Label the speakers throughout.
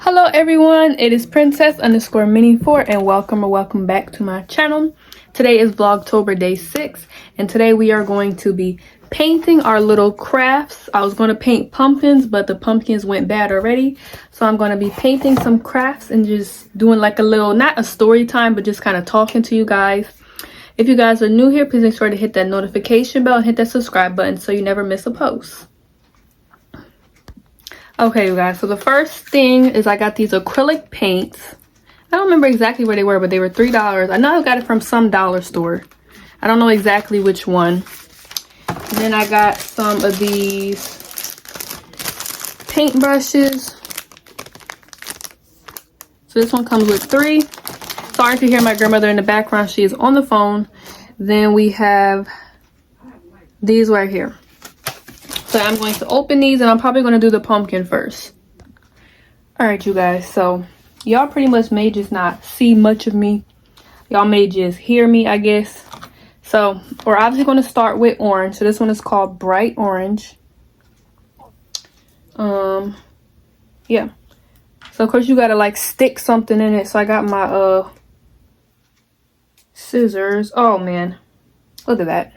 Speaker 1: Hello everyone, it is princess_mini4 and welcome back to my channel. Today is Vlogtober day 6 and today we are going to be painting our little crafts. I was going to paint pumpkins, but the pumpkins went bad already. So I'm going to be painting some crafts and just doing like a little, not a story time, but just kind of talking to you guys. If you guys are new here, please make sure to hit that notification bell and hit that subscribe button so you never miss a post. Okay, you guys, so the first thing is I got these acrylic paints. I don't remember exactly where they were, but they were $3. I know I got it from some dollar store. I don't know exactly which one. And then I got some of these paint brushes. So this one comes with 3. Sorry if you hear my grandmother in the background. She is on the phone. Then we have these right here. So I'm going to open these and I'm probably going to do the pumpkin first. Alright, you guys. So y'all pretty much may just not see much of me. Y'all may just hear me, I guess. So we're obviously going to start with orange. So this one is called Bright Orange. Yeah. So of course you got to like stick something in it. So I got my scissors. Oh man. Look at that.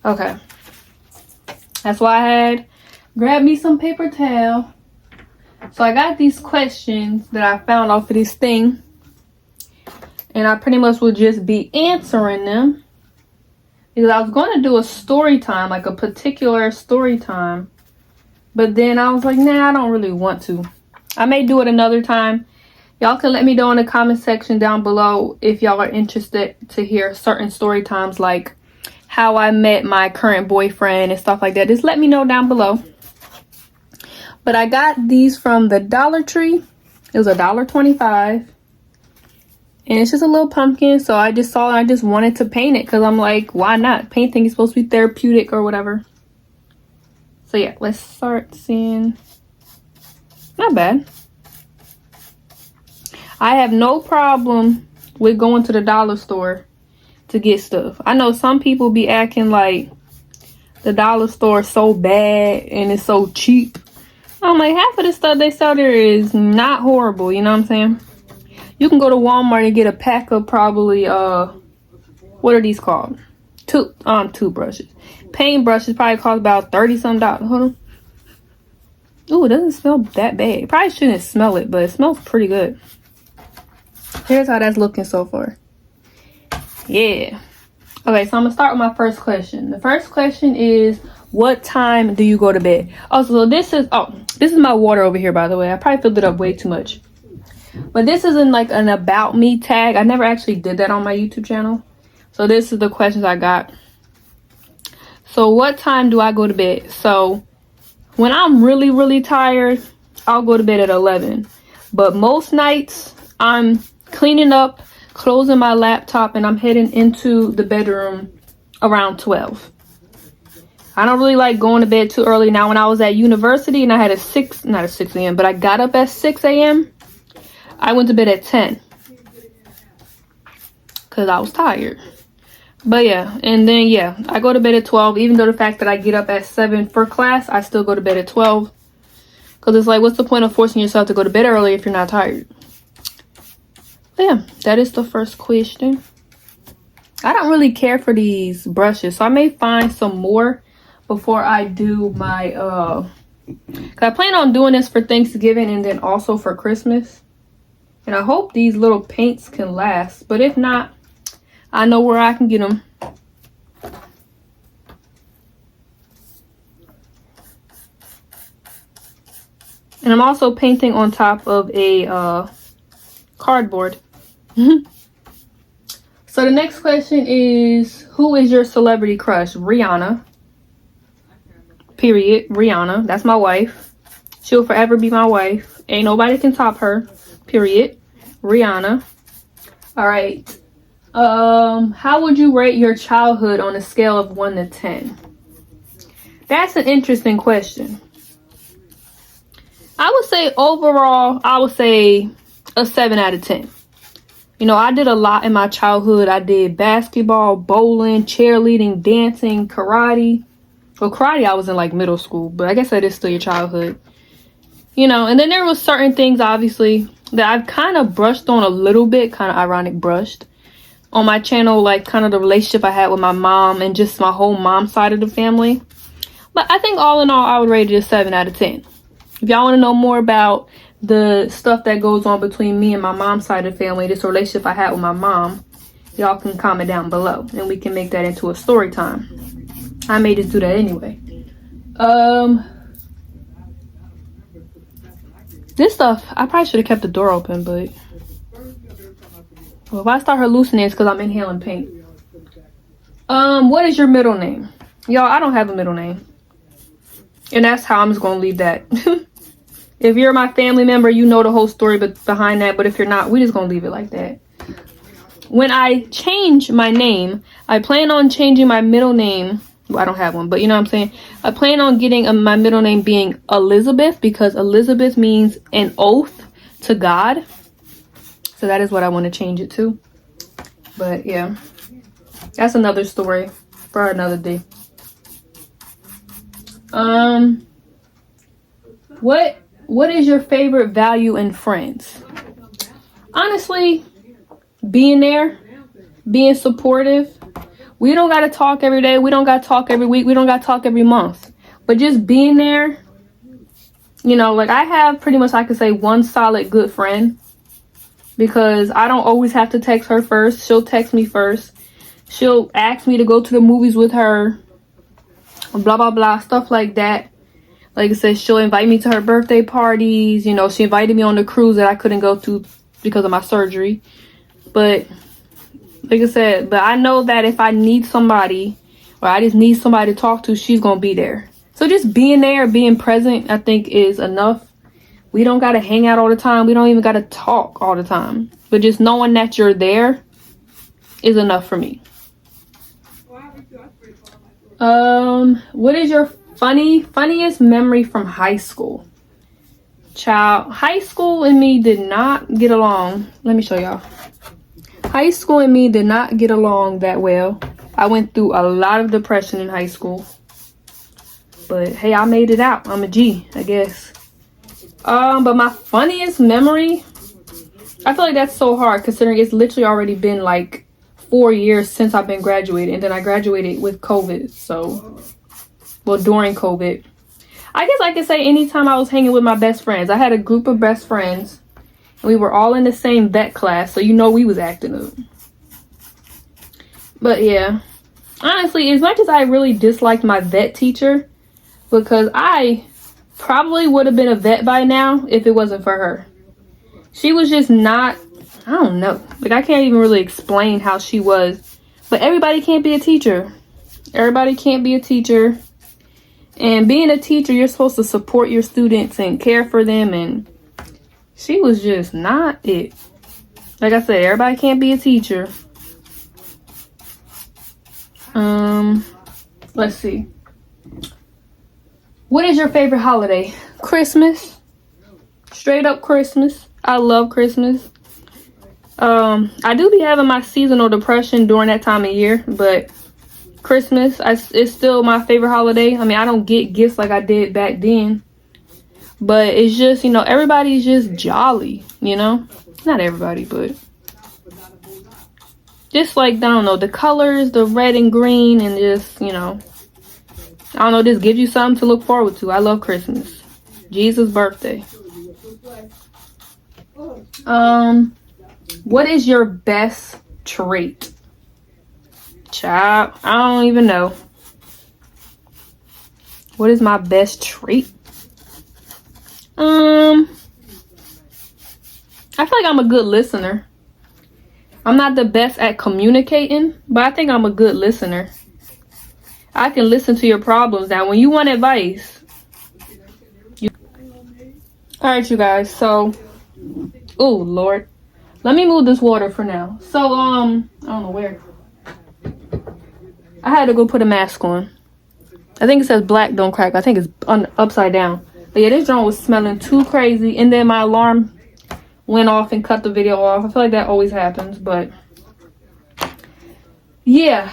Speaker 1: Okay, that's why I had grabbed me some paper towel. So I got these questions that I found off of this thing, and I pretty much will just be answering them because I was going to do a story time, like a particular story time, but then I was like, nah, I don't really want to. I may do it another time. Y'all can let me know in the comment section down below if y'all are interested to hear certain story times, like how I met my current boyfriend and stuff like that. Just let me know down below. But I got these from the Dollar Tree. It was $1.25. And it's just a little pumpkin. So I just saw it. I just wanted to paint it because I'm like, why not? Painting is supposed to be therapeutic or whatever. So yeah, let's start seeing. Not bad. I have no problem with going to the dollar store to get stuff. I know some people be acting like the dollar store is so bad and it's so cheap. I'm like, half of the stuff they sell there is not horrible, you know what I'm saying? You can go to Walmart and get a pack of probably what are these called? Toothbrushes. Paint brushes probably cost about $30-something. Hold on. Ooh, it doesn't smell that bad. Probably shouldn't smell it, but it smells pretty good. Here's how that's looking so far. Yeah. Okay, so I'm gonna start with my first question. The first question is, what time do you go to bed? Oh, so this is my water over here, by the way. I probably filled it up way too much. But this isn't like an about me tag. I never actually did that on my YouTube channel. So this is the questions I got. So what time do I go to bed? So when I'm really, really tired, I'll go to bed at 11. But most nights I'm cleaning up, closing my laptop, and I'm heading into the bedroom around 12. I don't really like going to bed too early. Now, when I was at university and I had not a 6 a.m., but I got up at 6 a.m., I went to bed at 10 because I was tired. But yeah, and then yeah, I go to bed at 12. Even though the fact that I get up at 7 for class, I still go to bed at 12 because it's like, what's the point of forcing yourself to go to bed early if you're not tired? But yeah, that is the first question. I don't really care for these brushes, so I may find some more before I do my cause I plan on doing this for Thanksgiving and then also for Christmas. And I hope these little paints can last, but if not, I know where I can get them. And I'm also painting on top of a cardboard. So the next question is, who is your celebrity crush? Rihanna. Period. Rihanna. That's my wife. She'll forever be my wife. Ain't nobody can top her. Period. Rihanna. All right. How would you rate your childhood on a scale of 1 to 10? That's an interesting question. I would say overall, I would say a 7 out of 10. You know, I did a lot in my childhood. I did basketball, bowling, cheerleading, dancing, karate. Well, karate, I was in like middle school, but I guess that is still your childhood. You know, and then there was certain things, obviously, that I've kind of brushed on a little bit, kind of ironic brushed, on my channel, like kind of the relationship I had with my mom and just my whole mom side of the family. But I think all in all, I would rate it a 7 out of 10. If y'all want to know more about the stuff that goes on between me and my mom's side of the family, this relationship I had with my mom, y'all can comment down below and we can make that into a story time. I may just do that anyway. This stuff, I probably should have kept the door open, but well, if I start hallucinating, it's because I'm inhaling paint. What is your middle name? Y'all, I don't have a middle name. And that's how I'm just going to leave that. If you're my family member, you know the whole story behind that. But if you're not, we just going to leave it like that. When I change my name, I plan on changing my middle name. Well, I don't have one, but you know what I'm saying? I plan on getting my middle name being Elizabeth, because Elizabeth means an oath to God. So that is what I want to change it to. But yeah, that's another story for another day. What is your favorite value in friends? Honestly, being there, being supportive. We don't got to talk every day. We don't got to talk every week. We don't got to talk every month. But just being there, you know, like I have pretty much, I could say, one solid good friend. Because I don't always have to text her first. She'll text me first. She'll ask me to go to the movies with her. Blah, blah, blah. Stuff like that. Like I said, she'll invite me to her birthday parties. You know, she invited me on the cruise that I couldn't go to because of my surgery. But like I said, but I know that if I need somebody or I just need somebody to talk to, she's going to be there. So just being there, being present, I think is enough. We don't got to hang out all the time. We don't even got to talk all the time. But just knowing that you're there is enough for me. What is your funniest memory from high school? Child, high school and me did not get along. Let me show y'all. High school and me did not get along that well. I went through a lot of depression in high school. But hey, I made it out. I'm a G, I guess. But my funniest memory, I feel like that's so hard considering it's literally already been like 4 years since I've been graduated, and then I graduated with COVID. So, well, during COVID, I guess I could say anytime I was hanging with my best friends. I had a group of best friends, and we were all in the same vet class, so you know we was acting up. But yeah, honestly, as much as I really disliked my vet teacher, because I probably would have been a vet by now if it wasn't for her. She was just not, I don't know. Like, I can't even really explain how she was. But everybody can't be a teacher. Everybody can't be a teacher. And being a teacher, you're supposed to support your students and care for them. And she was just not it. Like I said, everybody can't be a teacher. Let's see. What is your favorite holiday? Christmas. Straight up Christmas. I love Christmas. I do be having my seasonal depression during that time of year, but Christmas is still my favorite holiday. I mean, I don't get gifts like I did back then, but it's just, you know, everybody's just jolly, you know? Not everybody, but just like, I don't know, the colors, the red and green, and just, you know, I don't know, this gives you something to look forward to. I love Christmas. Jesus' birthday. What is your best trait? Child, I don't even know. What is my best trait? I feel like I'm a good listener. I'm not the best at communicating, but I think I'm a good listener. I can listen to your problems. Now, when you want advice, all right, you guys. So, oh Lord, let me move this water for now. So, I don't know where. I had to go put a mask on. I think it says black don't crack. I think it's upside down. But yeah, this drone was smelling too crazy, and then my alarm went off and cut the video off. I feel like that always happens, but yeah.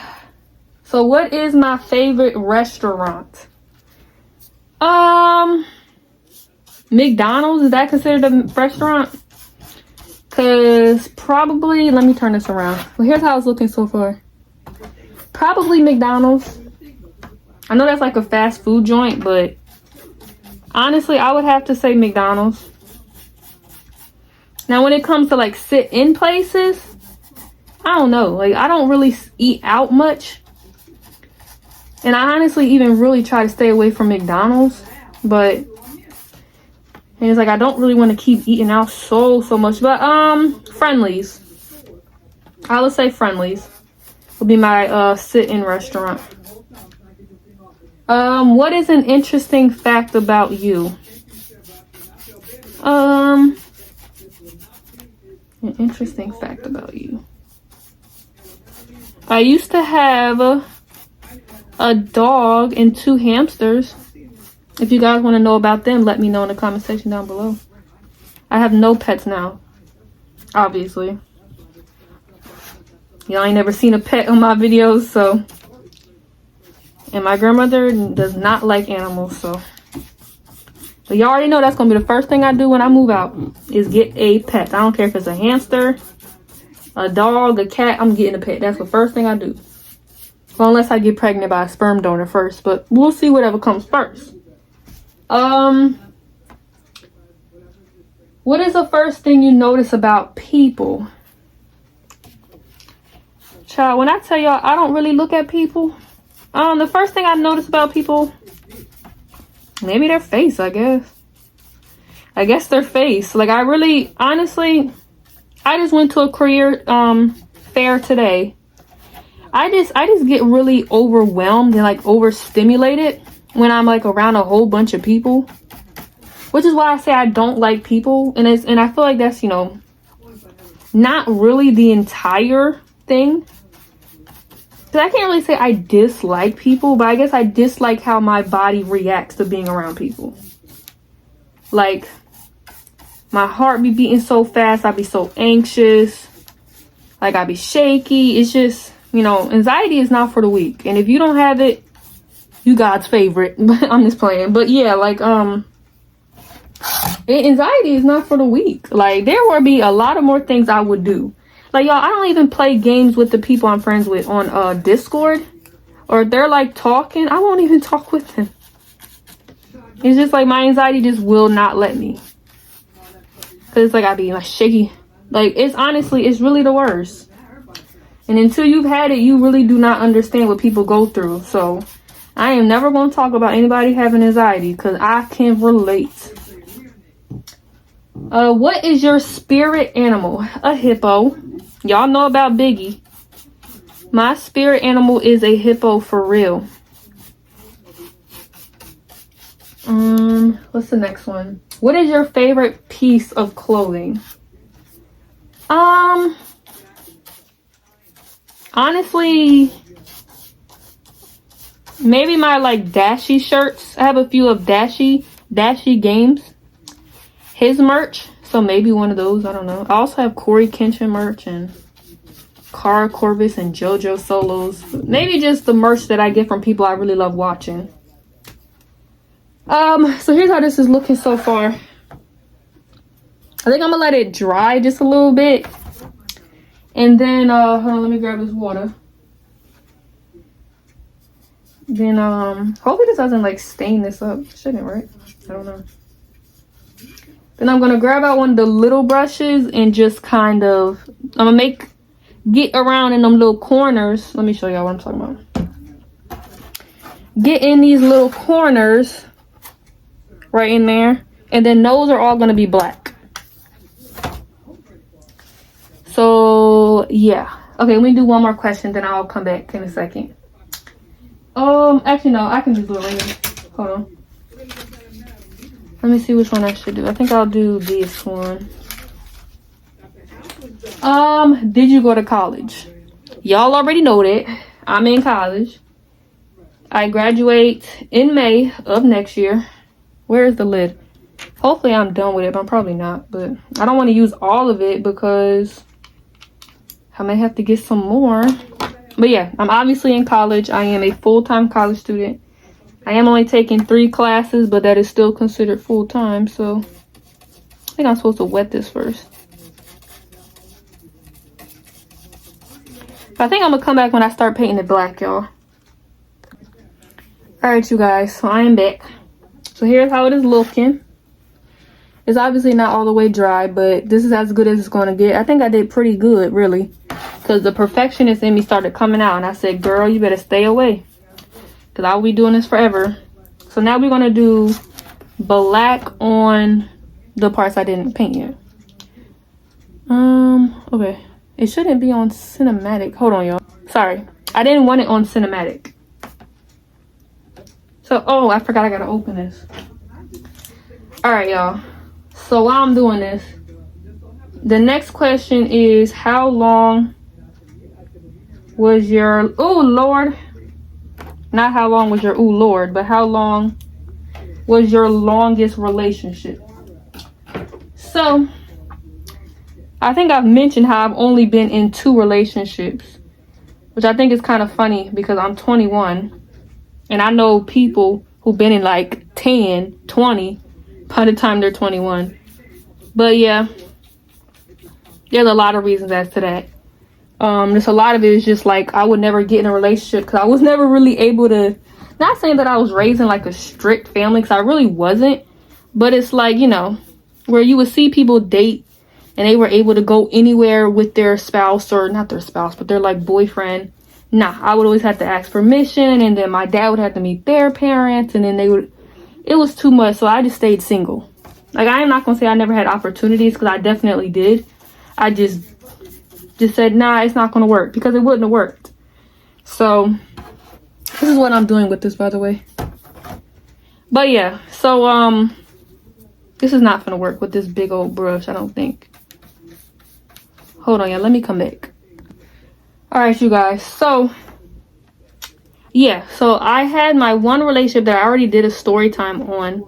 Speaker 1: So what is my favorite restaurant? McDonald's, is that considered a restaurant? Cause probably, let me turn this around. Well, here's how it's looking so far. Probably McDonald's. I know that's like a fast food joint, but honestly, I would have to say McDonald's. Now, when it comes to like sit in places, I don't know. Like, I don't really eat out much. And I honestly even really try to stay away from McDonald's. But, and it's like, I don't really want to keep eating out so much. But, Friendly's. I would say Friendly's will be my sit-in restaurant. What is an interesting fact about you? An interesting fact about you. I used to have a dog and 2 hamsters. If you guys want to know about them, let me know in the comment section down below. I have no pets now, obviously. Y'all ain't never seen a pet on my videos, so. And my grandmother does not like animals, so. But y'all already know that's going to be the first thing I do when I move out, is get a pet. I don't care if it's a hamster, a dog, a cat, I'm getting a pet. That's the first thing I do. Well, unless I get pregnant by a sperm donor first, but we'll see whatever comes first. What is the first thing you notice about people? Child, when I tell y'all I don't really look at people, the first thing I notice about people, maybe their face, I guess. I guess their face. Like, I really, honestly, I just went to a career fair today. I just get really overwhelmed and like overstimulated when I'm like around a whole bunch of people, which is why I say I don't like people. And I feel like that's, you know, not really the entire thing. Cause I can't really say I dislike people, but I guess I dislike how my body reacts to being around people. Like, my heart be beating so fast, I be so anxious, like I be shaky. It's just, you know, anxiety is not for the weak. And if you don't have it, you God's favorite. I'm just playing. But yeah, like, anxiety is not for the weak. Like, there will be a lot of more things I would do. Like, y'all, I don't even play games with the people I'm friends with on Discord. Or if they're like talking, I won't even talk with them. It's just like my anxiety just will not let me. Cause it's like I be like shaky. Like, it's honestly, it's really the worst. And until you've had it, you really do not understand what people go through. So I am never going to talk about anybody having anxiety because I can relate. What is your spirit animal? A hippo. Y'all know about Biggie. My spirit animal is a hippo for real. What's the next one? What is your favorite piece of clothing? Honestly, maybe my like Dashy shirts. I have a few of Dashy Games, his merch. So maybe one of those, I don't know. I also have Corey Kenshin merch and Cara Corvus and JoJo Solos. Maybe just the merch that I get from people I really love watching. So here's how this is looking so far. I think I'm gonna let it dry just a little bit. And then, hold on, let me grab this water. Then, hopefully this doesn't like stain this up. Shouldn't, right? I don't know. Then I'm gonna grab out one of the little brushes and just kind of, I'm gonna get around in them little corners. Let me show y'all what I'm talking about. Get in these little corners right in there. And then those are all gonna be black. So yeah. Okay, let me do one more question, then I'll come back in a second. Actually no, I can just do it right here. Hold on. Let me see which one I should do. I think I'll do this one. Did you go to college? Y'all already know that. I'm in college. I graduate in May of next year. Where is the lid? Hopefully I'm done with it, but I'm probably not. But I don't want to use all of it because I may have to get some more. But yeah, I'm obviously in college. I am a full-time college student. I am only taking 3 classes, but that is still considered full-time. So I think I'm supposed to wet this first. But I think I'm gonna come back when I start painting it black, y'all. Alright, you guys, so I am back. So here's how it is looking. It's obviously not all the way dry, but this is as good as it's going to get. I think I did pretty good, really, because the perfectionist in me started coming out, and I said, girl, you better stay away, because I'll be doing this forever. So now we're going to do black on the parts I didn't paint yet. Okay. It shouldn't be on cinematic. Hold on, y'all. Sorry. I didn't want it on cinematic. So, oh, I forgot I got to open this. All right, y'all. So while I'm doing this, the next question is, how long was your, oh Lord, not how long was your, oh Lord, but how long was your longest relationship? So I think I've mentioned how I've only been in 2 relationships, which I think is kind of funny because I'm 21 and I know people who've been in like 10, 20 by the time they're 21. But yeah, there's a lot of reasons as to that. There's a lot of it is just like I would never get in a relationship because I was never really able to, not saying that I was raised in like a strict family, because I really wasn't, but it's like, you know, where you would see people date and they were able to go anywhere with their spouse, or not their spouse, but their like boyfriend. Nah, I would always have to ask permission, and then my dad would have to meet their parents, and then they would, it was too much, so I just stayed single. Like, I am not gonna say I never had opportunities, because I definitely did. I just said, nah, it's not gonna work, because it wouldn't have worked. So this is what I'm doing with this, by the way. But yeah, so this is not gonna work with this big old brush, I don't think. Hold on, yeah, let me come back. All right, you guys, so yeah, so I had my one relationship that I already did a story time on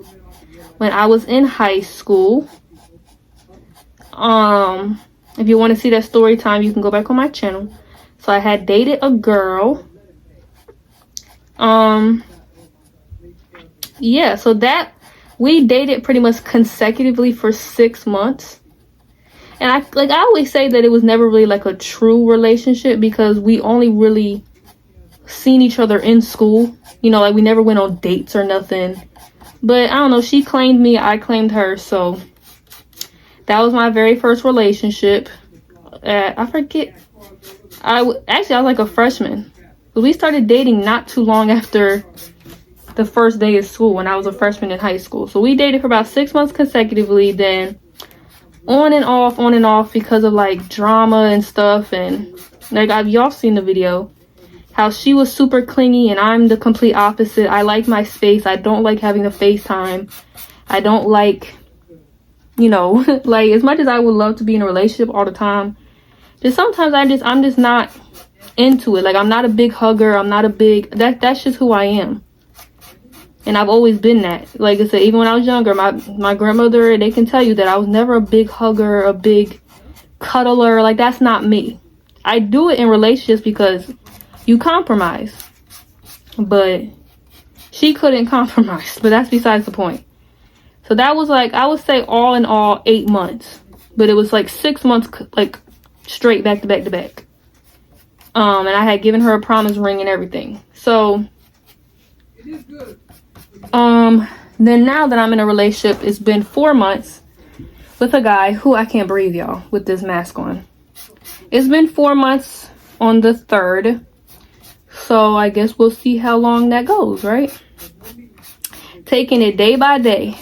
Speaker 1: when I was in high school. If you want to see that story time, you can go back on my channel. So I had dated a girl. Yeah, so that we dated pretty much consecutively for 6 months. And I always say that it was never really like a true relationship, because we only really seen each other in school. You know, like we never went on dates or nothing. But I don't know, she claimed me, I claimed her. So that was my very first relationship. I forget. I was like a freshman. But we started dating not too long after the first day of school, when I was a freshman in high school. So we dated for about 6 months consecutively, then on and off because of like drama and stuff. And like, y'all seen the video, how she was super clingy and I'm the complete opposite. I like my space. I don't like having the FaceTime. I don't like, you know, like, as much as I would love to be in a relationship all the time, just sometimes I'm just not into it. Like, I'm not a big hugger. I'm not a big, that's just who I am. And I've always been that. Like I said, even when I was younger, my grandmother, they can tell you that I was never a big hugger, a big cuddler. Like, that's not me. I do it in relationships because you compromise. But she couldn't compromise. But that's besides the point. So that was like, I would say all in all 8 months. But it was like 6 months, like straight back to back to back. And I had given her a promise ring and everything. So then now that I'm in a relationship, it's been 4 months with a guy who, I can't breathe, y'all, with this mask on. It's been 4 months on the 3rd. So I guess we'll see how long that goes, right? Taking it day by day.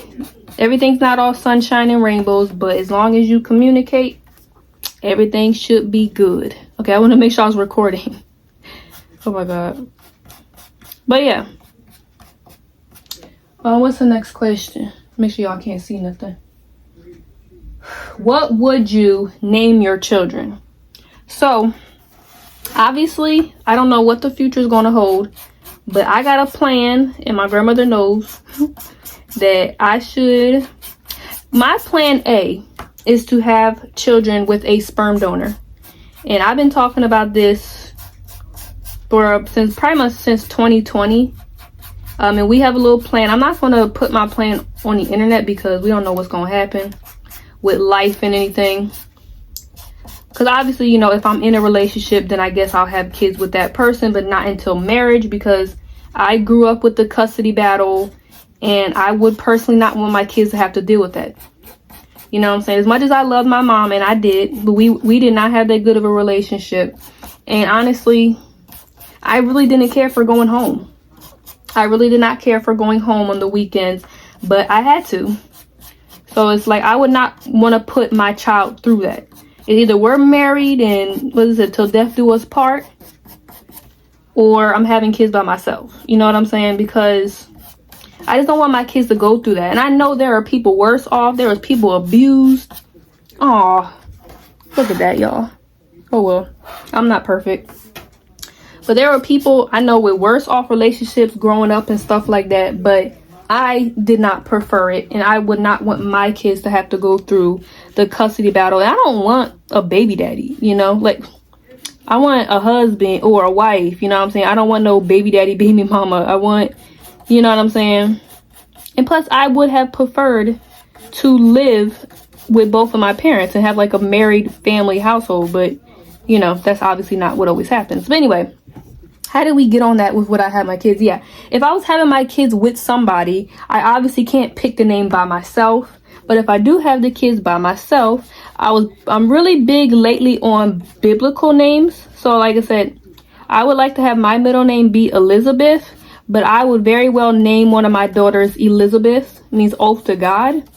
Speaker 1: Everything's not all sunshine and rainbows, but as long as you communicate, everything should be good. Okay, I want to make sure I was recording. Oh my god. But yeah. What's the next question? Make sure y'all can't see nothing. What would you name your children? So, obviously, I don't know what the future is going to hold, but I got a plan, and my grandmother knows that I should. My plan A is to have children with a sperm donor. And I've been talking about this for since pretty much since 2020. And we have a little plan. I'm not going to put my plan on the internet because we don't know what's going to happen with life and anything. Because obviously, you know, if I'm in a relationship, then I guess I'll have kids with that person, but not until marriage, because I grew up with the custody battle and I would personally not want my kids to have to deal with that. You know what I'm saying? As much as I love my mom, and I did, but we did not have that good of a relationship. And honestly, I really didn't care for going home. I really did not care for going home on the weekends, but I had to. So it's like I would not want to put my child through that. It's either we're married and what is it, till death do us part, or I'm having kids by myself. You know what I'm saying? Because I just don't want my kids to go through that. And I know there are people worse off. There are people abused. Aw, look at that, y'all. Oh well, I'm not perfect. But there are people I know with worse off relationships growing up and stuff like that. But I did not prefer it. And I would not want my kids to have to go through the custody battle. And I don't want a baby daddy, you know? Like, I want a husband or a wife, you know what I'm saying? I don't want no baby daddy, baby mama. I want, you know what I'm saying? And plus, I would have preferred to live with both of my parents and have like a married family household. But, you know, that's obviously not what always happens. But anyway, how did we get on that with what I had my kids? Yeah, if I was having my kids with somebody, I obviously can't pick the name by myself. But if I do have the kids by myself, I'm really big lately on biblical names. So like I said, I would like to have my middle name be Elizabeth, but I would very well name one of my daughters Elizabeth, means oath to God.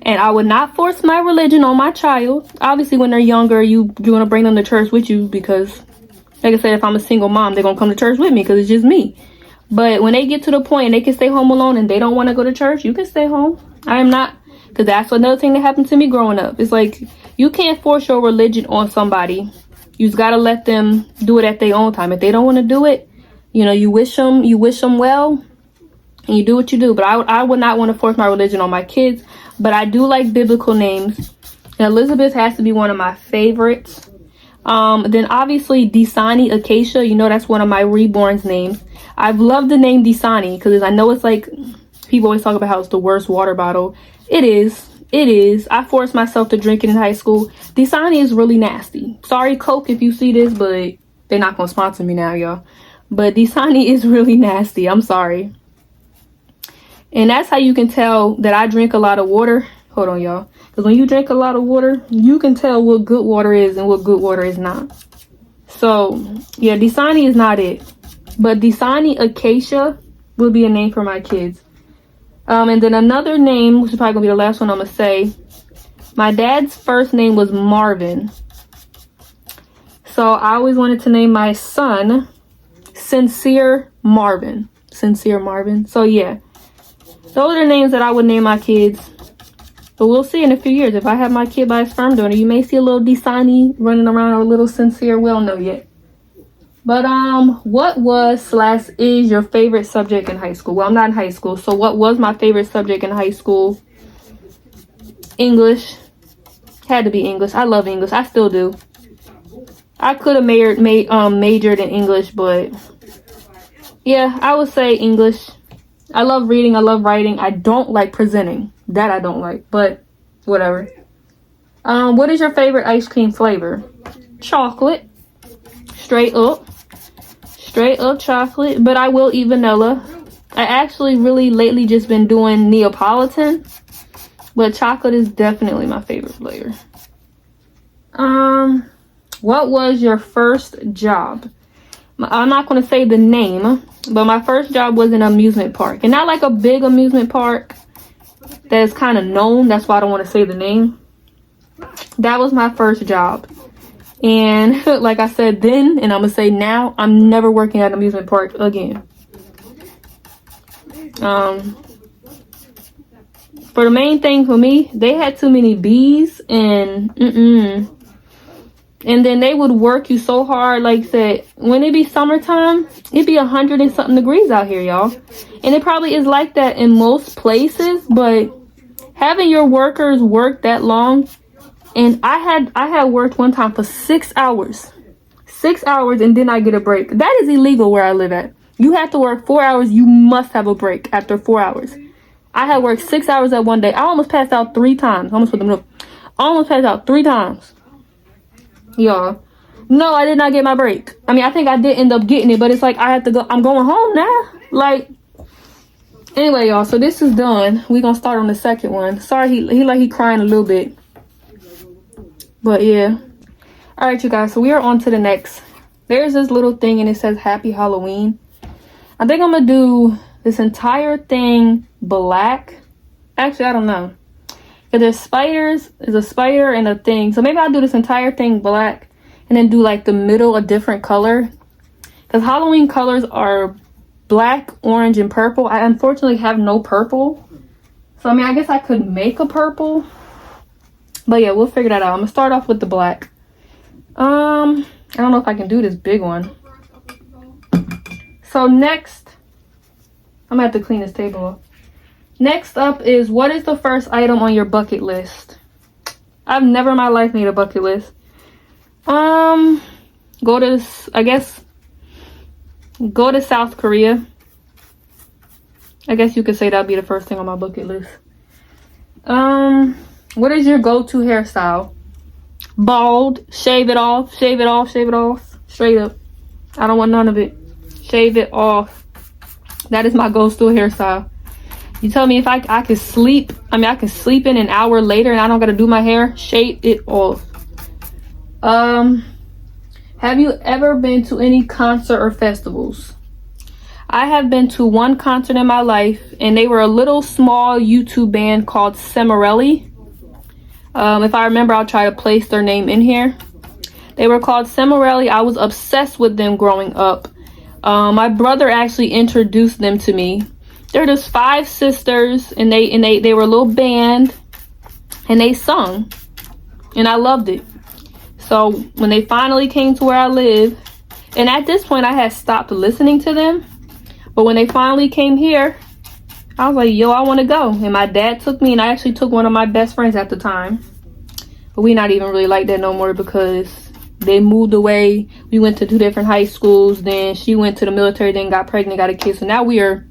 Speaker 1: And I would not force my religion on my child. Obviously, when they're younger, you want to bring them to church with you because, like I said, if I'm a single mom, they're going to come to church with me because it's just me. But when they get to the point and they can stay home alone and they don't want to go to church, you can stay home. I am not, because that's another thing that happened to me growing up. It's like, you can't force your religion on somebody. You just got to let them do it at their own time. If they don't want to do it, you know, you wish them well and you do what you do. But I would not want to force my religion on my kids. But I do like biblical names. Elizabeth has to be one of my favorites. Then obviously Disani Acacia, you know, that's one of my reborn's names. I've loved the name Disani because I know it's like, people always talk about how it's the worst water bottle. It is. I forced myself to drink it in high school. Disani is really nasty. Sorry, Coke, if you see this, but they're not going to sponsor me now, y'all. But Disani is really nasty. I'm sorry. And that's how you can tell that I drink a lot of water. Hold on, y'all. Because when you drink a lot of water, you can tell what good water is and what good water is not. So, yeah, Disani is not it. But Disani Acacia will be a name for my kids. And then another name, which is probably going to be the last one I'm going to say. My dad's first name was Marvin. So I always wanted to name my son Sincere Marvin. Sincere Marvin. So, yeah. Those are names that I would name my kids. But we'll see in a few years. If I have my kid by a sperm donor, you may see a little Disani running around or a little Sincere. We don't know yet. But what was/is your favorite subject in high school? Well, I'm not in high school. So what was my favorite subject in high school? English. Had to be English. I love English. I still do. I could have majored in English, but yeah, I would say English. I love reading. I love writing. I don't like presenting. That I don't like, but whatever. What is your favorite ice cream flavor? Chocolate. Straight up chocolate, but I will eat vanilla. I actually really lately just been doing Neapolitan, but chocolate is definitely my favorite flavor. What was your first job? I'm not going to say the name, but my first job was in an amusement park, and not like a big amusement park that is kind of known. That's why I don't want to say the name. That was my first job. And like I said then, and I'm going to say now, I'm never working at an amusement park again. For the main thing for me, they had too many bees and and then they would work you so hard. Like I said, when it be summertime, it'd be 100 and something degrees out here, y'all. And it probably is like that in most places, but having your workers work that long. And I had worked one time for 6 hours. 6 hours and then I get a break. That is illegal where I live at. You have to work 4 hours. You must have a break after 4 hours. I had worked 6 hours that one day. I almost passed out 3 times. Almost passed out 3 times. Y'all. No, I did not get my break. I mean, I think I did end up getting it, but it's like I have to go. I'm going home now. Like, anyway, y'all. So this is done. We're going to start on the second one. Sorry, he crying a little bit. But yeah. All right, you guys. So we are on to the next. There's this little thing and it says Happy Halloween. I think I'm going to do this entire thing black. Actually, I don't know. Because there's spiders. There's a spider and a thing. So maybe I'll do this entire thing black. And then do like the middle a different color. Because Halloween colors are black, orange, and purple. I unfortunately have no purple. So I mean, I guess I could make a purple. But yeah, we'll figure that out. I'm going to start off with the black. I don't know if I can do this big one. So next, I'm going to have to clean this table up. Next up is, what is the first item on your bucket list? I've never in my life made a bucket list. Go to South Korea. I guess you could say that'd be the first thing on my bucket list. What is your go-to hairstyle? Bald, shave it off, straight up. I don't want none of it. Shave it off. That is my go-to hairstyle. You tell me if I could sleep. I mean, I can sleep in an hour later and I don't got to do my hair. Shave it off. Have you ever been to any concert or festivals? I have been to one concert in my life, and they were a little small YouTube band called Semarelli. If I remember, I'll try to place their name in here. They were called Semarelli. I was obsessed with them growing up. My brother actually introduced them to me. They're just 5 sisters, and they were a little band, and they sung, and I loved it. So when they finally came to where I live, and at this point I had stopped listening to them, but when they finally came here, I was like, yo, I want to go. And my dad took me, and I actually took one of my best friends at the time. But we not even really like that no more because they moved away. We went to 2 different high schools. Then she went to the military, then got pregnant, got a kid. So now we are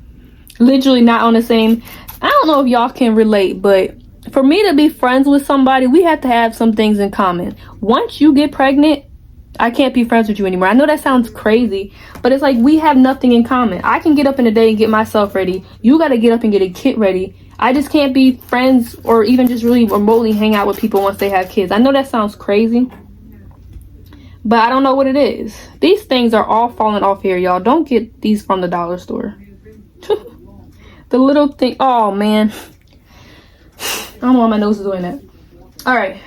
Speaker 1: literally not on the same. I don't know if y'all can relate, but for me to be friends with somebody, we have to have some things in common. Once you get pregnant, I can't be friends with you anymore. I know that sounds crazy, but it's like we have nothing in common. I can get up in the day and get myself ready. You got to get up and get a kid ready. I just can't be friends or even just really remotely hang out with people once they have kids. I know that sounds crazy, but I don't know what it is. These things are all falling off here, y'all. Don't get these from the dollar store. The little thing. Oh, man. I don't know why my nose is doing that. All right.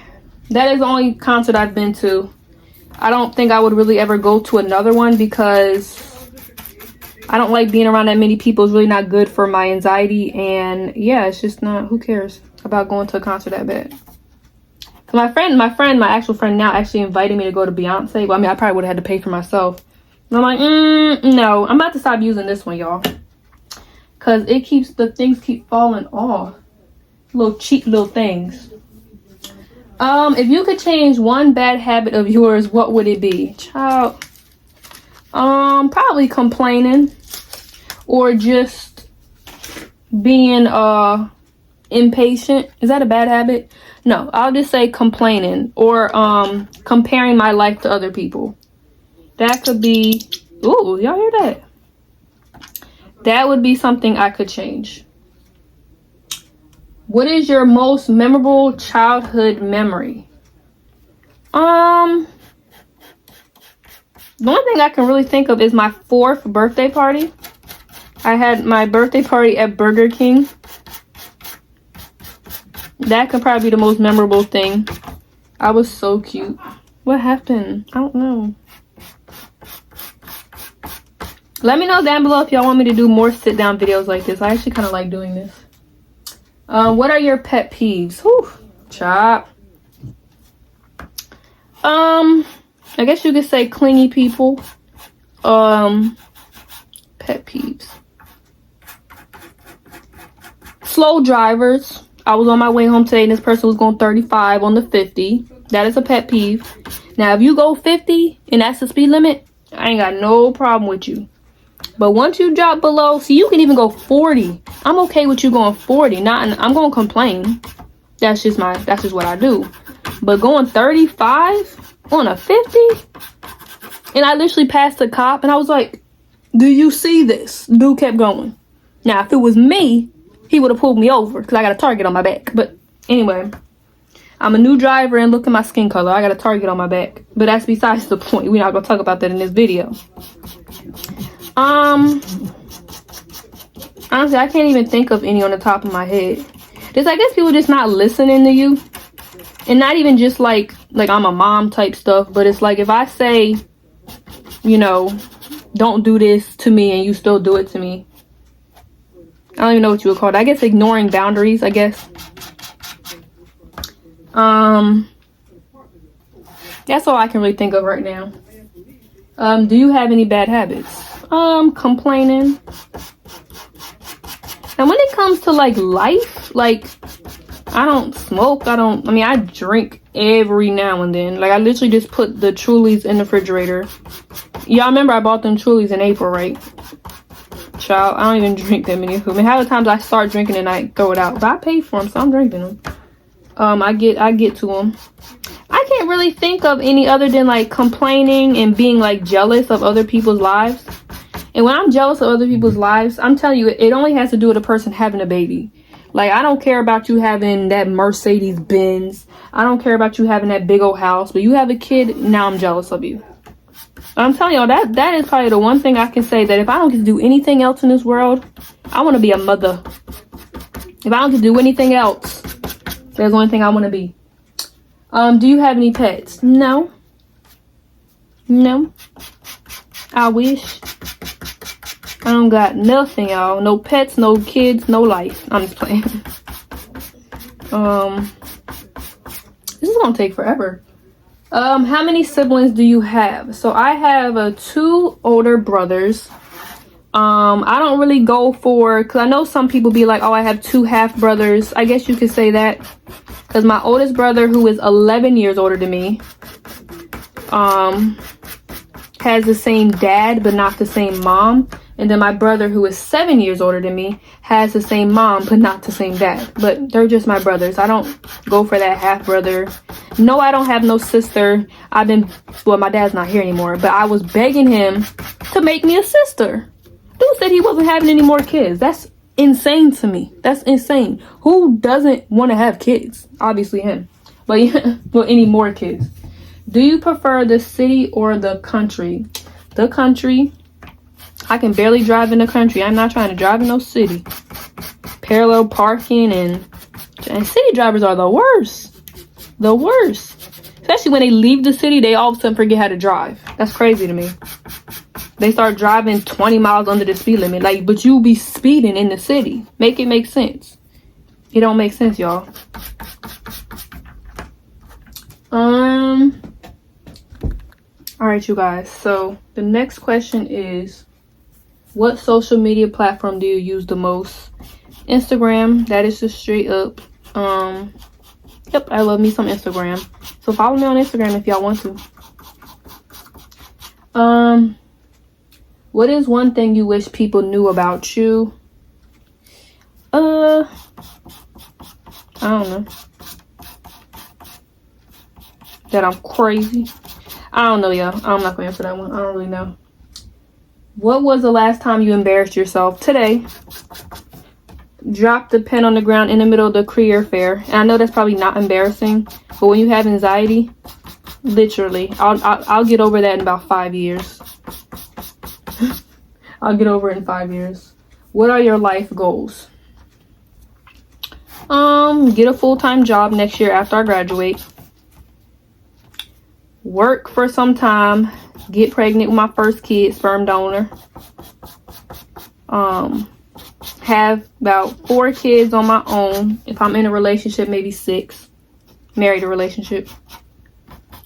Speaker 1: That is the only concert I've been to. I don't think I would really ever go to another one because I don't like being around that many people. It's really not good for my anxiety. And yeah, it's just not, who cares about going to a concert that bad? So my actual friend now actually invited me to go to Beyonce. Well, I mean, I probably would have had to pay for myself. And I'm like, no. I'm about to stop using this one, y'all. Because the things keep falling off. Little cheap little things. If you could change one bad habit of yours, what would it be? Child. Probably complaining. Or just being impatient. Is that a bad habit? No, I'll just say complaining. Or comparing my life to other people. That could be, ooh, y'all hear that? That would be something I could change. What is your most memorable childhood memory? The only thing I can really think of is my 4th birthday party. I had my birthday party at Burger King. That could probably be the most memorable thing. I was so cute. What happened? I don't know. Let me know down below if y'all want me to do more sit down videos like this. I actually kind of like doing this. What are your pet peeves? Whew, chop. I guess you could say clingy people. Pet peeves. Slow drivers. I was on my way home today and this person was going 35 on the 50. That is a pet peeve. Now, if you go 50 and that's the speed limit, I ain't got no problem with you. But once you drop below, see, you can even go 40. I'm okay with you going 40. I'm gonna complain. That's just what I do. But going 35 on a 50, and I literally passed the cop, and I was like, "Do you see this?" Dude kept going. Now, if it was me, he would have pulled me over because I got a target on my back. But anyway, I'm a new driver, and look at my skin color. I got a target on my back. But that's besides the point. We're not gonna talk about that in this video. Honestly, I can't even think of any on the top of my head. There's, I guess, people just not listening to you. And not even just like I'm a mom type stuff. But it's like if I say, you know, don't do this to me and you still do it to me. I don't even know what you would call it. I guess ignoring boundaries, I guess. That's all I can really think of right now. Do you have any bad habits? Complaining. And when it comes to like life, like I don't smoke. I mean, I drink every now and then. Like I literally just put the Trulies in the refrigerator. Y'all remember I bought them Trulies in April, right? Child, I don't even drink that many of them. I mean, half the times I start drinking and I throw it out. But I pay for them, so I'm drinking them. I get to them. I can't really think of any other than like complaining and being like jealous of other people's lives. And when I'm jealous of other people's lives, I'm telling you, it only has to do with a person having a baby. Like, I don't care about you having that Mercedes Benz. I don't care about you having that big old house. But you have a kid, now I'm jealous of you. I'm telling y'all, that is probably the one thing I can say, that if I don't get to do anything else in this world, I want to be a mother. If I don't get to do anything else, that's the only thing I want to be. Do you have any pets? No. No. I wish. I don't got nothing, y'all. No pets, no kids, no life. I'm just playing. This is gonna take forever. How many siblings do you have? So I have 2 older brothers. I don't really go for, because I know some people be like, oh, I have 2 half brothers. I guess you could say that. Because my oldest brother, who is 11 years older than me, has the same dad, but not the same mom. And then my brother, who is 7 years older than me, has the same mom, but not the same dad. But they're just my brothers. I don't go for that half brother. No, I don't have no sister. Well, my dad's not here anymore, but I was begging him to make me a sister. Dude said he wasn't having any more kids. That's insane to me. That's insane. Who doesn't want to have kids? Obviously him. But yeah, well, any more kids. Do you prefer the city or the country? The country. I can barely drive in the country. I'm not trying to drive in no city. Parallel parking and city drivers are the worst. The worst. Especially when they leave the city, they all of a sudden forget how to drive. That's crazy to me. They start driving 20 miles under the speed limit. Like, but you be speeding in the city. Make it make sense. It don't make sense, y'all. All right, you guys. So the next question is, what social media platform do you use the most? Instagram. That is just straight up. Yep, I love me some Instagram. So follow me on Instagram if y'all want to. What is one thing you wish people knew about you? I don't know. That I'm crazy. I don't know, y'all. I'm not gonna answer that one. I don't really know. What was the last time you embarrassed yourself? Today. Dropped the pen on the ground in the middle of the career fair. And I know that's probably not embarrassing, but when you have anxiety, literally, I'll get over that in about 5 years. I'll get over it in 5 years. What are your life goals? Get a full-time job next year after I graduate. Work for some time. Get pregnant with my first kid, sperm donor. Have about 4 kids on my own. If I'm in a relationship, maybe 6. Married a relationship.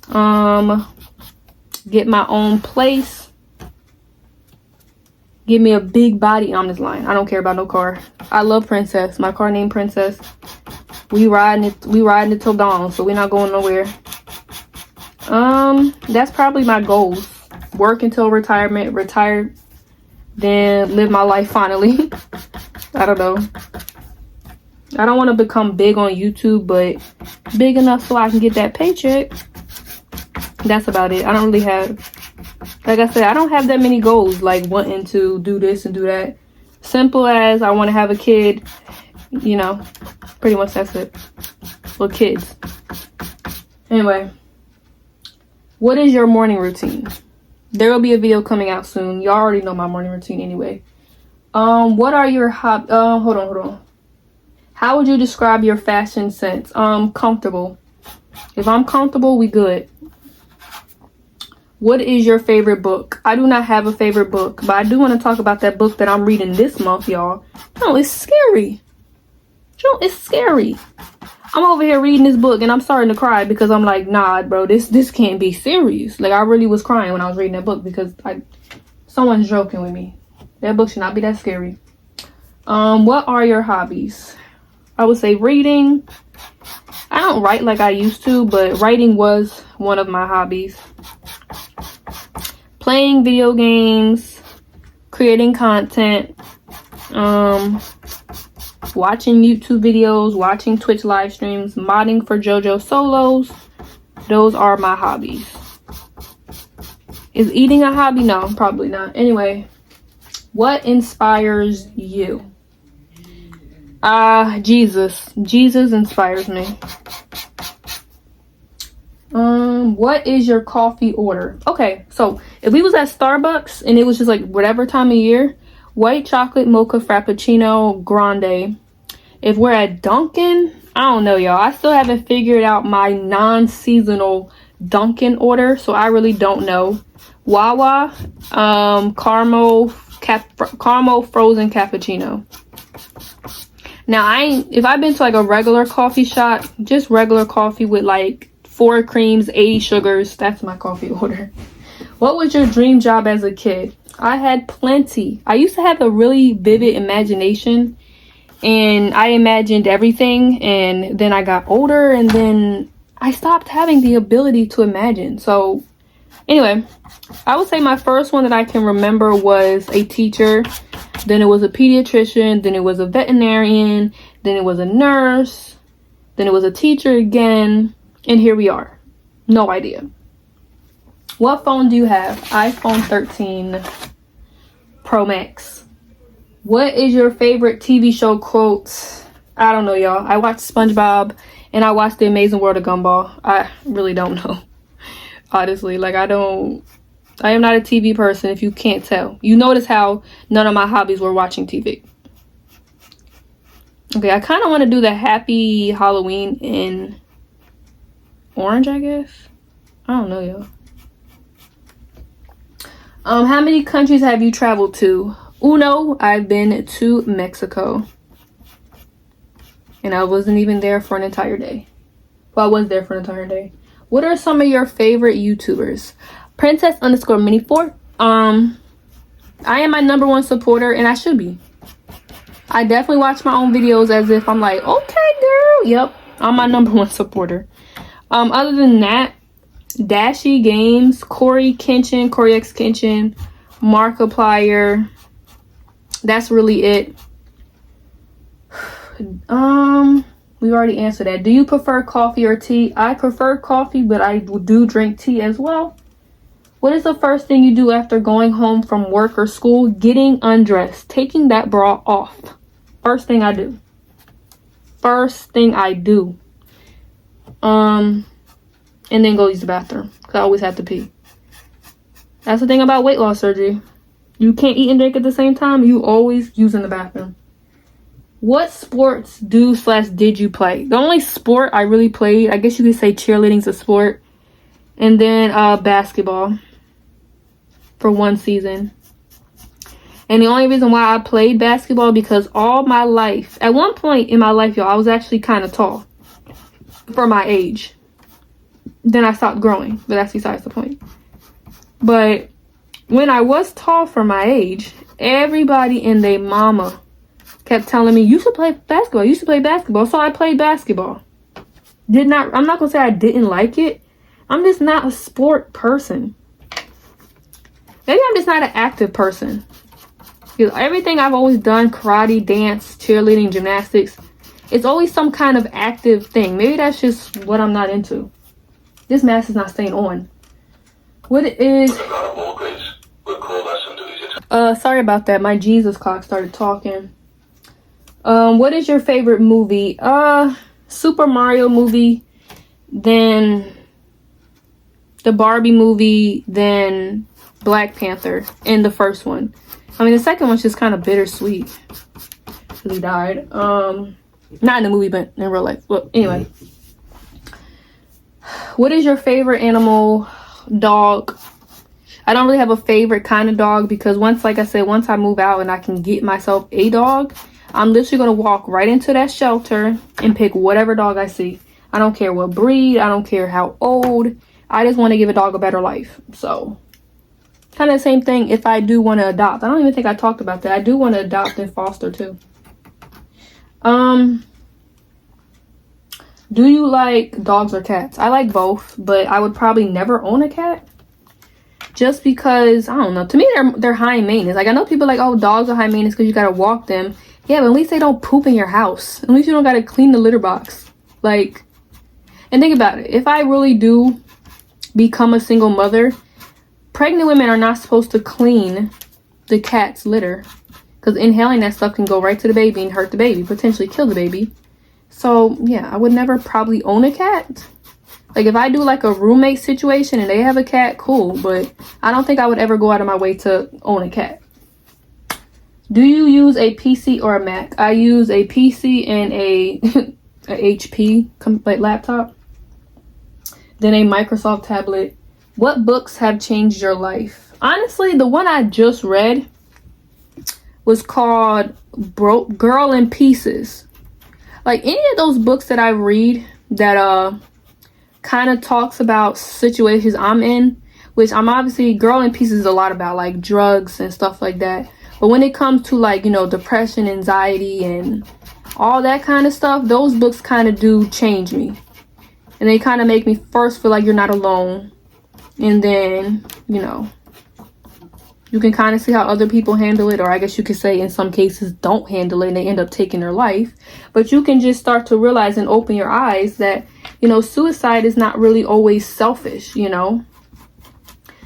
Speaker 1: Get my own place. Give me a big body. I'm just lying. I don't care about no car. I love Princess. My car named Princess. We riding it till dawn, so we're not going nowhere. That's probably my goals. Work until retirement, retire, then live my life finally. I don't know. I don't want to become big on YouTube, but big enough so I can get that paycheck. That's about it. I don't really have, like I said, I don't have that many goals, like wanting to do this and do that. Simple as I want to have a kid, you know, pretty much that's it. With kids. Anyway, what is your morning routine? There will be a video coming out soon. Y'all already know my morning routine anyway. What are your hold on. How would you describe your fashion sense? Comfortable. If I'm comfortable, we good. What is your favorite book? I do not have a favorite book, but I do want to talk about that book that I'm reading this month, y'all. No, it's scary. It's scary. I'm over here reading this book and I'm starting to cry because I'm like, nah, bro, this can't be serious. Like, I really was crying when I was reading that book because someone's joking with me. That book should not be that scary. What are your hobbies? I would say reading. I don't write like I used to, but writing was one of my hobbies. Playing video games, creating content, watching YouTube videos, watching Twitch live streams, modding for JoJo solos. Those are my hobbies. Is eating a hobby? No, probably not. Anyway, what inspires you? Jesus. Jesus inspires me. What is your coffee order? Okay, so if we was at Starbucks and it was just like whatever time of year, white chocolate mocha frappuccino grande. If we're at Dunkin', I don't know, y'all. I still haven't figured out my non-seasonal Dunkin' order, so I really don't know. Wawa, caramel frozen cappuccino. Now, if I've been to like a regular coffee shop, just regular coffee with like 4 creams, 80 sugars, that's my coffee order. What was your dream job as a kid? I had plenty. I used to have a really vivid imagination and I imagined everything, and then I got older and then I stopped having the ability to imagine. So anyway, I would say my first one that I can remember was a teacher. Then it was a pediatrician. Then it was a veterinarian. Then it was a nurse. Then it was a teacher again. And here we are. No idea. What phone do you have? iPhone 13 Pro Max. What is your favorite TV show quote? I don't know, y'all. I watched SpongeBob and I watched The Amazing World of Gumball. I really don't know. Honestly, like I am not a TV person if you can't tell. You notice how none of my hobbies were watching TV. Okay, I kind of want to do the Happy Halloween in orange, I guess. I don't know, y'all. How many countries have you traveled to? Uno, I've been to Mexico. And I wasn't even there for an entire day. Well, I was there for an entire day. What are some of your favorite YouTubers? Princess_mini4. I am my #1 supporter, and I should be. I definitely watch my own videos as if I'm like, okay, girl. Yep, I'm my #1 supporter. Other than that, Dashy Games, Corey X Kenshin, Markiplier. That's really it. We already answered that. Do you prefer coffee or tea? I prefer coffee, but I do drink tea as well. What is the first thing you do after going home from work or school? Getting undressed. Taking that bra off. First thing I do. And then go use the bathroom. Because I always have to pee. That's the thing about weight loss surgery. You can't eat and drink at the same time. You always using the bathroom. What sports did you play? The only sport I really played, I guess you could say cheerleading's a sport. And then basketball. For 1 season. And the only reason why I played basketball because all my life, at one point in my life, y'all, I was actually kind of tall. For my age. Then I stopped growing. But that's besides the point. But when I was tall for my age, everybody and their mama kept telling me, you should play basketball. You should play basketball. So I played basketball. I'm not going to say I didn't like it. I'm just not a sport person. Maybe I'm just not an active person. Because everything I've always done, karate, dance, cheerleading, gymnastics, it's always some kind of active thing. Maybe that's just what I'm not into. This mask is not staying on. What is... sorry about that. My Jesus clock started talking. What is your favorite movie? Super Mario movie, then the Barbie movie, then Black Panther, and the first one. I mean, the second one's just kind of bittersweet. Because he died. Not in the movie, but in real life. Well, anyway. What is your favorite animal? Dog. I don't really have a favorite kind of dog because like I said, once I move out and I can get myself a dog, I'm literally going to walk right into that shelter and pick whatever dog I see. I don't care what breed. I don't care how old. I just want to give a dog a better life. So, kind of the same thing if I do want to adopt. I don't even think I talked about that. I do want to adopt and foster too. Do you like dogs or cats? I like both, but I would probably never own a cat. Just because, I don't know. To me, they're high maintenance. Like, I know people are like, oh, dogs are high maintenance because you got to walk them. Yeah, but at least they don't poop in your house. At least you don't got to clean the litter box. Like, and think about it. If I really do become a single mother, pregnant women are not supposed to clean the cat's litter. Because inhaling that stuff can go right to the baby and hurt the baby. Potentially kill the baby. So, yeah, I would never probably own a cat. Like, if I do, like, a roommate situation and they have a cat, cool. But I don't think I would ever go out of my way to own a cat. Do you use a PC or a Mac? I use a PC and a HP laptop. Then a Microsoft tablet. What books have changed your life? Honestly, the one I just read was called Girl in Pieces. Like, any of those books that I read that kind of talks about situations I'm in, which I'm obviously, Girl in Pieces is a lot about like drugs and stuff like that. But when it comes to like, you know, depression, anxiety, and all that kind of stuff, those books kind of do change me. And they kind of make me first feel like you're not alone. And then, you know, you can kind of see how other people handle it, or I guess you could say in some cases don't handle it and they end up taking their life. But you can just start to realize and open your eyes that, you know, suicide is not really always selfish, you know.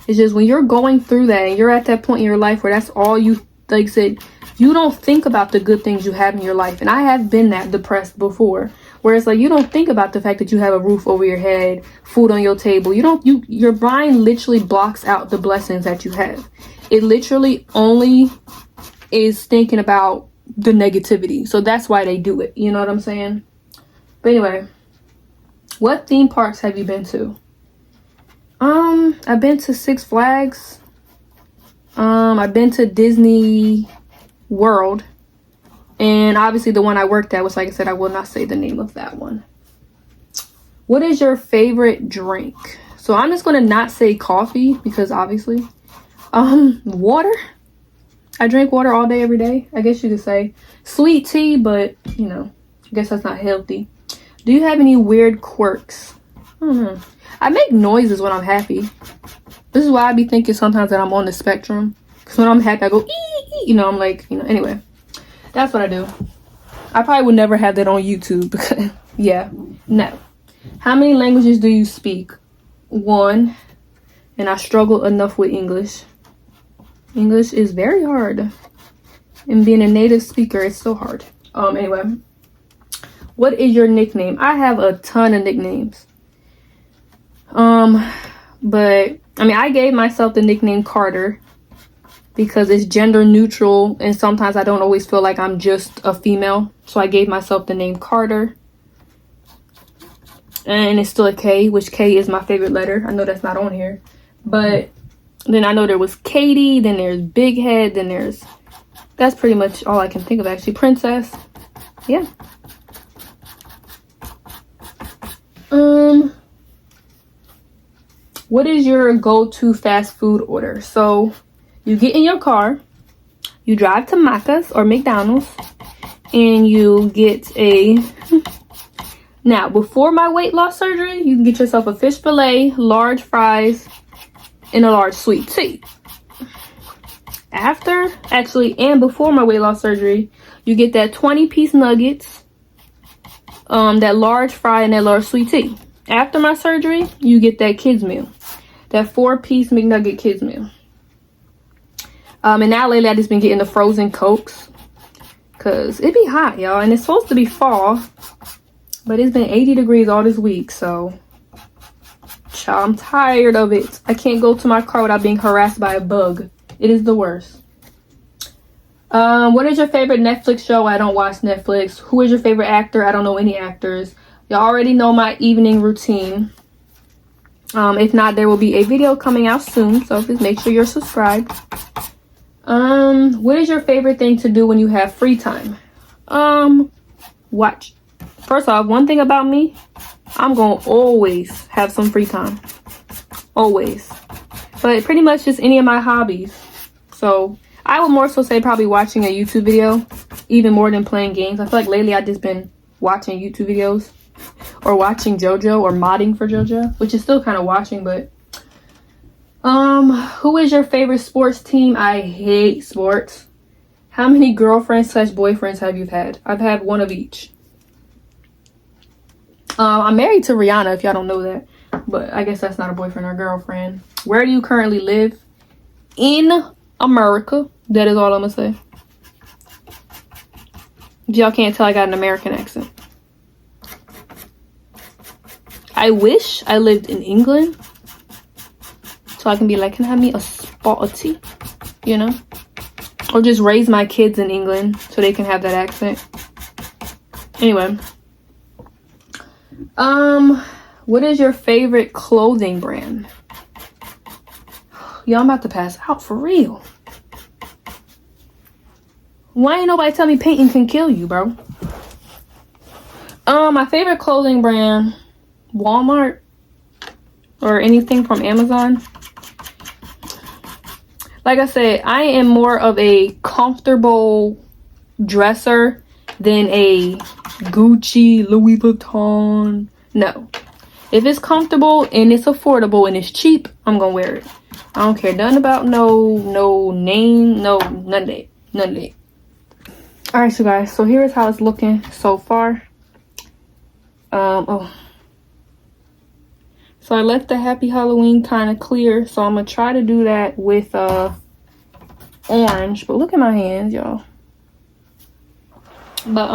Speaker 1: It's just when you're going through that and you're at that point in your life where that's all you, like I said, you don't think about the good things you have in your life. And I have been that depressed before, where it's like you don't think about the fact that you have a roof over your head, food on your table. Your brain literally blocks out the blessings that you have. It literally only is thinking about the negativity. So that's why they do it. You know what I'm saying? But anyway, what theme parks have you been to? I've been to Six Flags. I've been to Disney World. And obviously the one I worked at was, like I said, I will not say the name of that one. What is your favorite drink? So I'm just going to not say coffee because obviously. Water. I drink water all day, every day. I guess you could say sweet tea, but you know, I guess that's not healthy. Do you have any weird quirks? I don't know. I make noises when I'm happy. This is why I be thinking sometimes that I'm on the spectrum. Because when I'm happy, I go, ee, you know, I'm like, you know, anyway. That's what I do. I probably would never have that on YouTube because, yeah, no. How many languages do you speak? 1. And I struggle enough with English. English is very hard. And being a native speaker is so hard. Anyway. What is your nickname? I have a ton of nicknames. But, I mean, I gave myself the nickname Carter because it's gender neutral and sometimes I don't always feel like I'm just a female. So I gave myself the name Carter. And it's still a K, which K is my favorite letter. I know that's not on here. But then I know there was Katie, then there's Big Head, then that's pretty much all I can think of actually. Princess. Yeah. What is your go-to fast food order? So you get in your car, you drive to Macca's or McDonald's, and you get a Now, before my weight loss surgery, you can get yourself a fish fillet, large fries, and a large sweet tea. After, actually, and before my weight loss surgery, you get that 20-piece nuggets, that large fry, and that large sweet tea. After my surgery, you get that kids meal, that 4-piece McNugget kids meal. And now lately, I just been getting the frozen Cokes, because it be hot, y'all, and it's supposed to be fall. But it's been 80 degrees all this week, so child, I'm tired of it. I can't go to my car without being harassed by a bug. It is the worst. What is your favorite Netflix show? I don't watch Netflix. Who is your favorite actor? I don't know any actors. Y'all already know my evening routine. If not, there will be a video coming out soon, so just make sure you're subscribed. What is your favorite thing to do when you have free time? Watch. First off, one thing about me, I'm gonna always have some free time. Always. But pretty much just any of my hobbies. So I would more so say probably watching a YouTube video, even more than playing games. I feel like lately I've just been watching YouTube videos or watching JoJo or modding for JoJo, which is still kind of watching, but who is your favorite sports team? I hate sports. How many girlfriends / boyfriends have you had? I've had one of each. I'm married to Rihanna, if y'all don't know that. But I guess that's not a boyfriend or girlfriend. Where do you currently live? In America. That is all I'm going to say. Y'all can't tell I got an American accent. I wish I lived in England. So I can be like, can I have me a spotty? You know? Or just raise my kids in England so they can have that accent. Anyway. What is your favorite clothing brand? Y'all, I'm about to pass out for real. Why ain't nobody tell me painting can kill you, bro? My favorite clothing brand, Walmart or anything from Amazon. Like I said, I am more of a comfortable dresser than a Gucci, Louis Vuitton. No. If it's comfortable and it's affordable and it's cheap, I'm gonna wear it. I don't care nothing about no name, none of that. None of that. Alright, so guys, so here's how it's looking so far. So I left the Happy Halloween kind of clear, so I'm gonna try to do that with orange. But look at my hands, y'all. But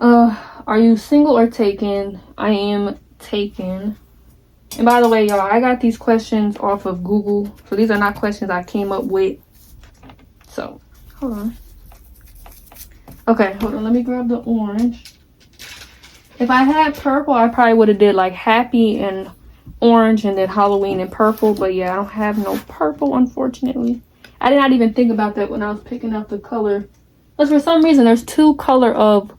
Speaker 1: are you single or taken? I am taken. And by the way, y'all, I got these questions off of Google, so these are not questions I came up with. So hold on. Okay, hold on, let me grab the orange. If I had purple, I probably would have did like happy and orange and then Halloween and purple. But yeah, I don't have no purple, unfortunately. I did not even think about that when I was picking out the color. Because for some reason, there's 2 color of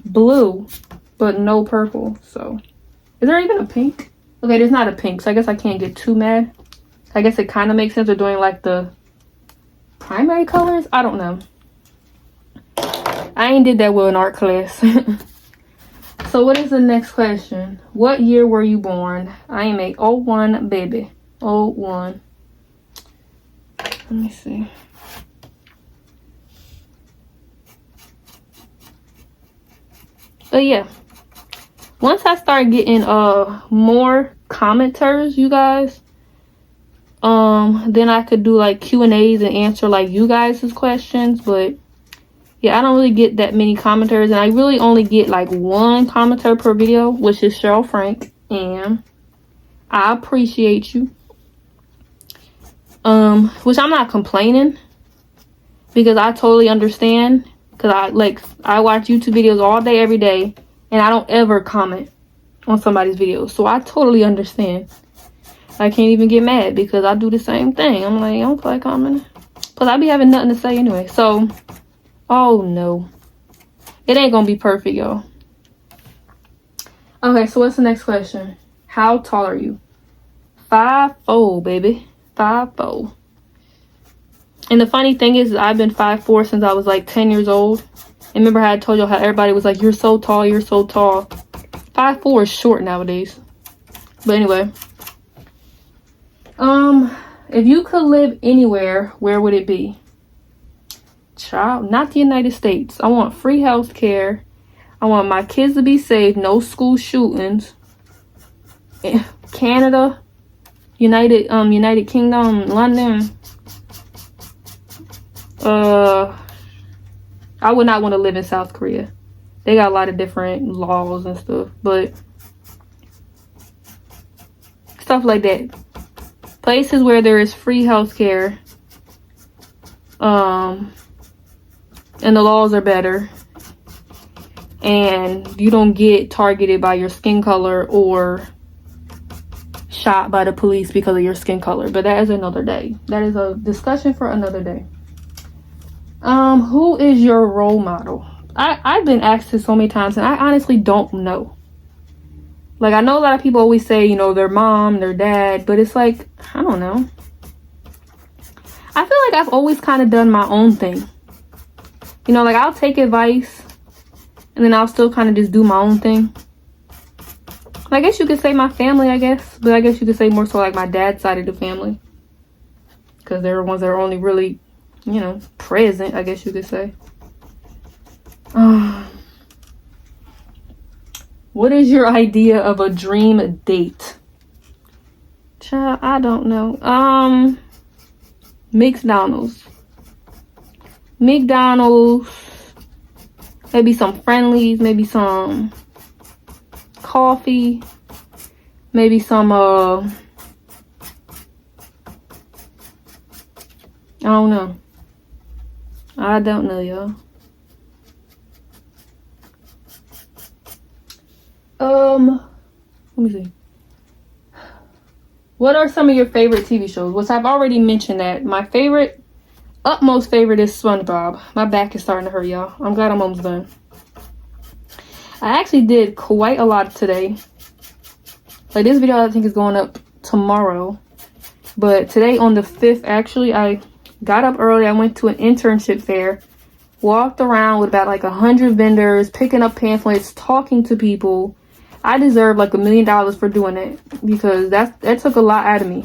Speaker 1: blue, but no purple. So, is there even a pink? Okay, there's not a pink, so I guess I can't get too mad. I guess it kind of makes sense they're doing like the primary colors. I don't know. I ain't did that well in art class. So what is the next question? What year were you born? I am a 01 baby. 01. Let me see. But yeah. Once I start getting more commenters, you guys, then I could do like Q&As and answer like you guys' questions. But yeah, I don't really get that many commenters, and I really only get like 1 commenter per video, which is Cheryl Frank, and I appreciate you. Which I'm not complaining, because I totally understand, because I watch YouTube videos all day, every day, and I don't ever comment on somebody's videos, so I totally understand. I can't even get mad because I do the same thing. I'm like, I don't feel like commenting, because I be having nothing to say anyway. So oh no, it ain't gonna be perfect, y'all. Okay, so what's the next question? How tall are you? 5'4", baby. 5'4". And the funny thing is, I've been 5'4" since I was like 10 years old. And remember how I told y'all how everybody was like, you're so tall, you're so tall. 5'4" is short nowadays. But anyway. If you could live anywhere, where would it be? Child, not the United States. I want free health care. I want my kids to be safe. No school shootings. Canada, United Kingdom, London. I would not want to live in South Korea. They got a lot of different laws and stuff, but stuff like that. Places where there is free healthcare, and the laws are better, and you don't get targeted by your skin color or shot by the police because of your skin color. But that is another day. That is a discussion for another day. Who is your role model? I've been asked this so many times, and I honestly don't know. Like, I know a lot of people always say, you know, their mom, their dad, but it's like, I don't know. I feel like I've always kind of done my own thing. You know, like, I'll take advice, and then I'll still kind of just do my own thing. I guess you could say my family, I guess. But I guess you could say more so like my dad's side of the family. Because they're the ones that are only really, you know, present, I guess you could say. What is your idea of a dream date? Child, I don't know. McDonald's. Maybe some friendlies, maybe some coffee, maybe some I don't know. I don't know, y'all. Let me see. What are some of your favorite TV shows? Which I've already mentioned that. My utmost favorite is SpongeBob. My back is starting to hurt, y'all. I'm glad I'm almost done. I actually did quite a lot today. Like, this video I think is going up tomorrow. But today on the 5th, actually, I got up early. I went to an internship fair. Walked around with about like 100 vendors, picking up pamphlets, talking to people. I deserve like $1 million for doing it. Because that took a lot out of me.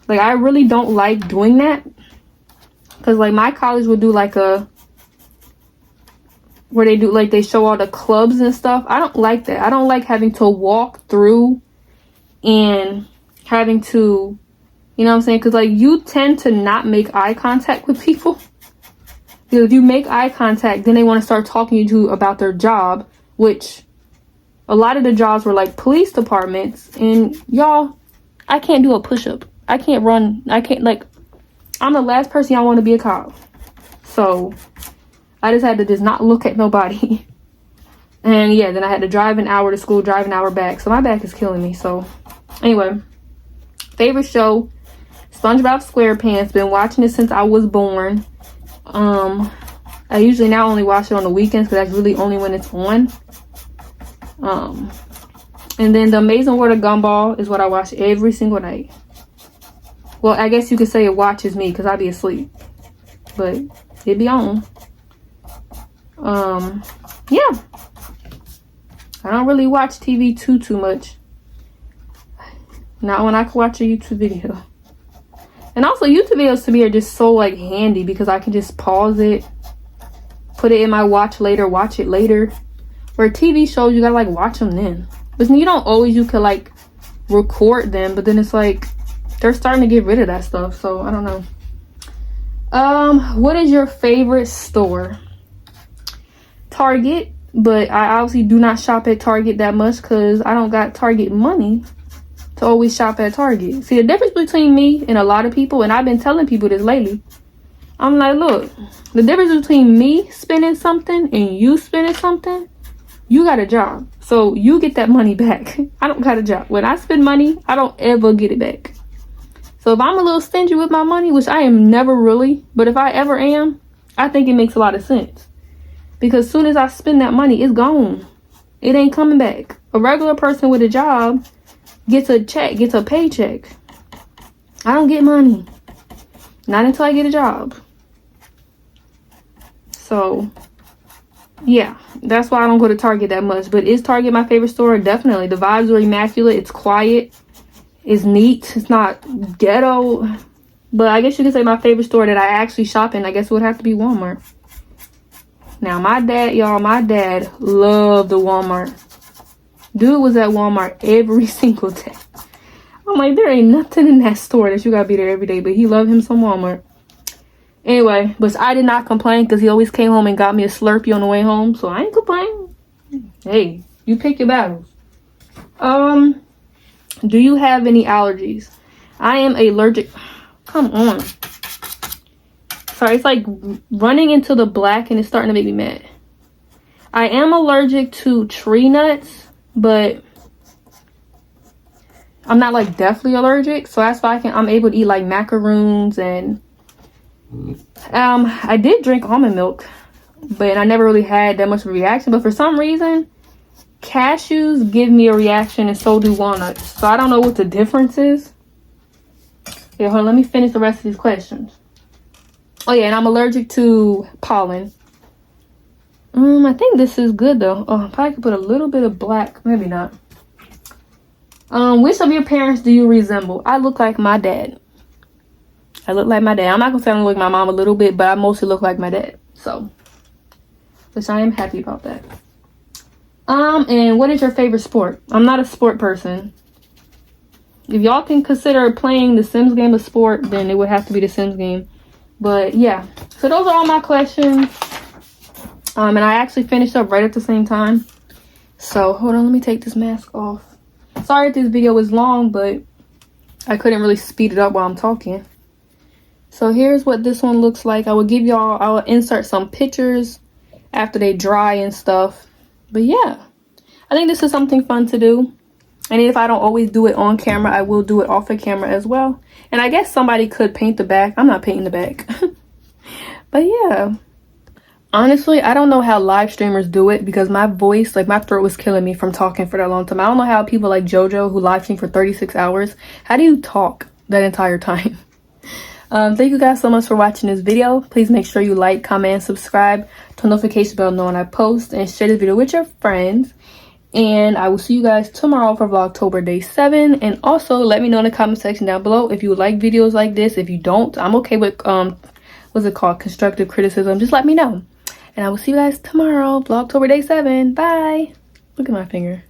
Speaker 1: Like, I really don't like doing that. Because like my college would do like where they do like they show all the clubs and stuff. I don't like that. I don't like having to walk through and having to, you know what I'm saying? Because like you tend to not make eye contact with people. Because if you make eye contact, then they want to start talking to you about their job, which a lot of the jobs were like police departments. And y'all, I can't do a push-up. I can't run. I'm the last person y'all want to be a cop. So I just had to just not look at nobody. And yeah, then I had to drive an hour to school, drive an hour back. So my back is killing me. So anyway, favorite show, SpongeBob SquarePants. Been watching it since I was born. I usually now only watch it on the weekends because that's really only when it's on. And then The Amazing World of Gumball is what I watch every single night. Well, I guess you could say it watches me because I be asleep. But it be on. Yeah. I don't really watch TV too much. Not when I can watch a YouTube video. And also YouTube videos to me are just so like handy because I can just pause it, put it in my watch it later. Where TV shows, you gotta like watch them then. But you don't always, you could like record them, but then it's like they're starting to get rid of that stuff. So I don't know. What is your favorite store? Target, but I obviously do not shop at Target that much because I don't got Target money to always shop at Target. See, the difference between me and a lot of people, and I've been telling people this lately, I'm like, look, the difference between me spending something and you spending something, you got a job. So you get that money back. I don't got a job. When I spend money, I don't ever get it back. So if I'm a little stingy with my money, which I am never really, but if I ever am, I think it makes a lot of sense. Because as soon as I spend that money, it's gone. It ain't coming back. A regular person with a job gets a check, gets a paycheck. I don't get money. Not until I get a job. So, yeah, that's why I don't go to Target that much. But is Target my favorite store? Definitely. The vibes are immaculate. It's quiet. It's neat. It's not ghetto. But I guess you could say my favorite store that I actually shop in, I guess it would have to be Walmart. Now, my dad, y'all, my dad loved the Walmart. Dude was at Walmart every single day. I'm like, there ain't nothing in that store that you gotta be there every day. But he loved him some Walmart. Anyway, but I did not complain because he always came home and got me a Slurpee on the way home. So I ain't complaining. Hey, you pick your battles. Do you have any allergies? I am allergic. Come on. Sorry, it's like running into the black and it's starting to make me mad. I am allergic to tree nuts, but I'm not like deathly allergic. So that's why I'm able to eat like macaroons and I did drink almond milk, but I never really had that much of a reaction. But for some reason, cashews give me a reaction and so do walnuts. So I don't know what the difference is. Yeah, hold on, let me finish the rest of these questions. Oh yeah, and I'm allergic to pollen. I think this is good though. Oh, I probably could put a little bit of black, maybe not. Which of your parents do you resemble? I look like my dad. I look like my dad. I'm not gonna say I look like my mom a little bit, but I mostly look like my dad. So, which I am happy about that. And what is your favorite sport? I'm not a sport person. If y'all can consider playing the Sims game a sport, then it would have to be the Sims game. But yeah, so those are all my questions. And I actually finished up right at the same time. So hold on, let me take this mask off. Sorry if this video was long, but I couldn't really speed it up while I'm talking. So here's what this one looks like. I will insert some pictures after they dry and stuff. But yeah, I think this is something fun to do. And if I don't always do it on camera, I will do it off of camera as well. And I guess somebody could paint the back. I'm not painting the back. But yeah. Honestly, I don't know how live streamers do it because my voice, like my throat was killing me from talking for that long time. I don't know how people like JoJo who live stream for 36 hours. How do you talk that entire time? Thank you guys so much for watching this video. Please make sure you like, comment, and subscribe. Turn notification bell know when I post, and share this video with your friends. And I will see you guys tomorrow for Vlogtober day 7. And also let me know in the comment section down below if you would like videos like this. If you don't, I'm okay with what's it called, constructive criticism. Just let me know. And I will see you guys tomorrow, Vlogtober day 7. Bye. Look at my finger.